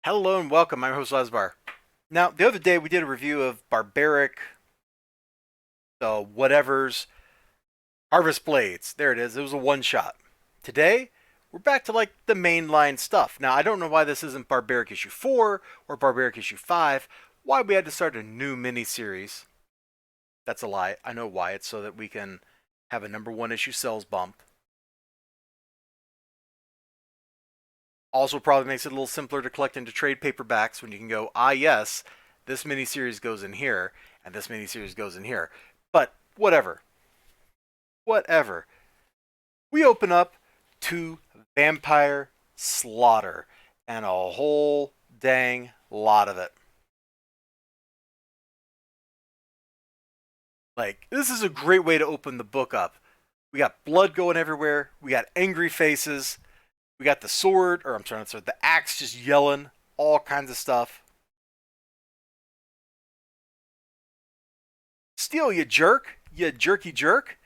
Hello and welcome. I'm your host Elizibar. Now, the other day we did a review of Barbaric, the whatever's Harvest Blades. There it is. It was a one shot. Today, we're back to like the mainline stuff. Now, I don't know why this isn't Barbaric issue 4 or Barbaric issue 5. Why we had to start a new mini series. That's a lie. I know why. It's so that we can have a number one issue sales bump. Also, probably makes it a little simpler to collect into trade paperbacks when you can go, yes, this miniseries goes in here, and this miniseries goes in here. But whatever. Whatever. We open up to Vampire Slaughter, and a whole dang lot of it. Like, this is a great way to open the book up. We got blood going everywhere. We got angry faces. We got the sword, or I'm trying to say the axe just yelling, all kinds of stuff. Steal, you jerk! You jerky jerk!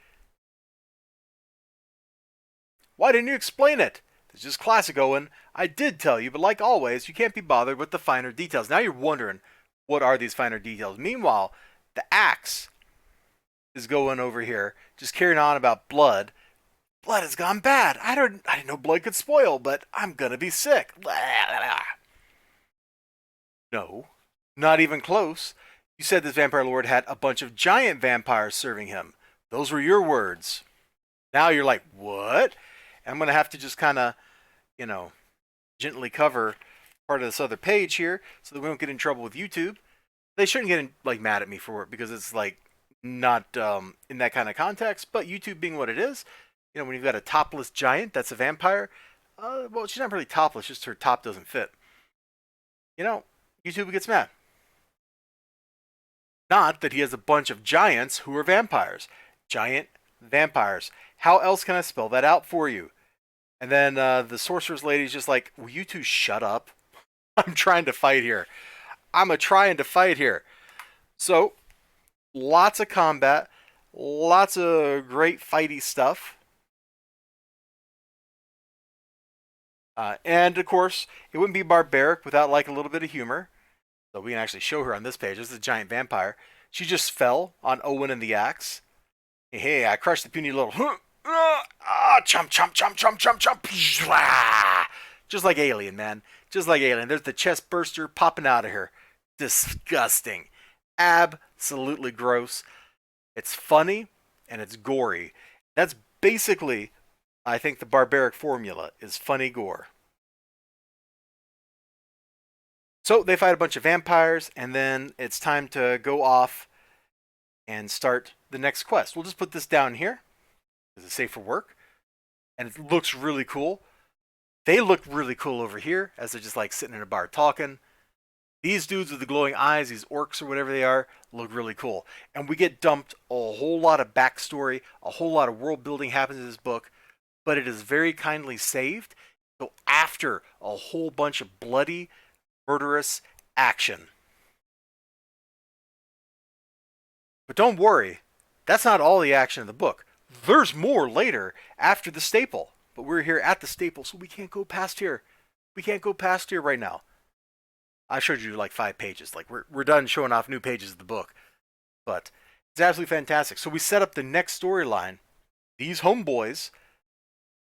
Why didn't you explain it? It's just classic Owen. I did tell you, but like always, you can't be bothered with the finer details. Now you're wondering, what are these finer details? Meanwhile, the axe is going over here, just carrying on about blood. Blood has gone bad. I didn't know blood could spoil, but I'm gonna be sick. No, not even close. You said this vampire lord had a bunch of giant vampires serving him. Those were your words. Now you're like, what? And I'm going to have to just kind of, you know, gently cover part of this other page here so that we don't get in trouble with YouTube. They shouldn't get like mad at me for it because it's like not in that kind of context. But YouTube being what it is, when you've got a topless giant that's a vampire, well, she's not really topless, just her top doesn't fit. YouTube gets mad. Not that he has a bunch of giants who are vampires. Giant vampires. How else can I spell that out for you? And then the sorcerer's lady's just like, will you two shut up? I'm trying to fight here. I'm trying to fight here. So, lots of combat. Lots of great fighty stuff. And, of course, it wouldn't be barbaric without like a little bit of humor. So we can actually show her on this page. This is a giant vampire. She just fell on Owen and the axe. Hey, I crushed the puny little... chomp, chomp, chomp, chomp, chomp, chomp. Just like Alien, man. Just like Alien. There's the chest burster popping out of her. Disgusting. Absolutely gross. It's funny and it's gory. That's basically, I think, the barbaric formula is funny gore. So they fight a bunch of vampires, and then it's time to go off and start the next quest. We'll just put this down here because it's safe for work, and it looks really cool. They look really cool over here as they're just like sitting in a bar talking. These dudes with the glowing eyes, these orcs or whatever they are, look really cool. And we get dumped a whole lot of backstory, a whole lot of world building happens in this book, but it is very kindly saved. So after a whole bunch of bloody, murderous action. But don't worry, that's not all the action in the book. There's more later after the staple. But we're here at the staple, so we can't go past here. We can't go past here right now. I showed you like 5 pages. Like we're done showing off new pages of the book. But it's absolutely fantastic. So we set up the next storyline. These homeboys,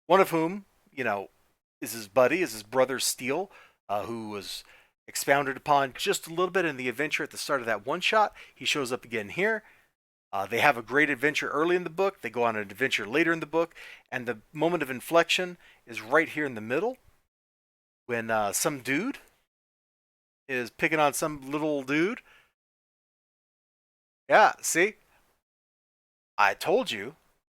one of whom, is his buddy, is his brother Steele, who was expounded upon just a little bit in the adventure at the start of that one shot. He shows up again here. They have a great adventure early in the book. They go on an adventure later in the book. And the moment of inflection is right here in the middle when some dude is picking on some little dude. Yeah, see? I told you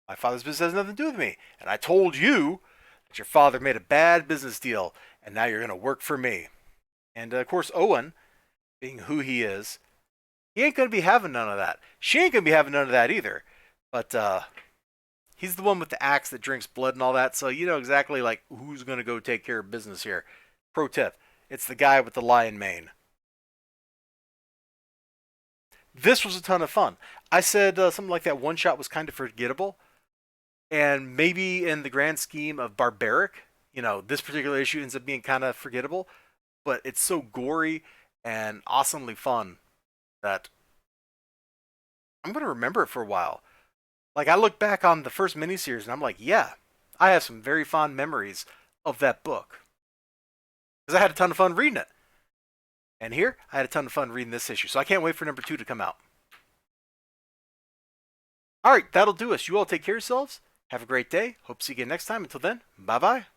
my father's business has nothing to do with me. And I told you that your father made a bad business deal and now you're going to work for me. And of course, Owen, being who he is, he ain't going to be having none of that. She ain't going to be having none of that either. But he's the one with the axe that drinks blood and all that. So you know exactly like who's going to go take care of business here. Pro tip, it's the guy with the lion mane. This was a ton of fun. I said something like that one shot was kind of forgettable. And maybe in the grand scheme of Barbaric, this particular issue ends up being kind of forgettable. but it's so gory and awesomely fun that I'm going to remember it for a while. Like, I look back on the first miniseries and I'm like, yeah, I have some very fond memories of that book. Because I had a ton of fun reading it. And here, I had a ton of fun reading this issue. So I can't wait for number 2 to come out. Alright, that'll do us. You all take care of yourselves. Have a great day. Hope to see you again next time. Until then, bye bye.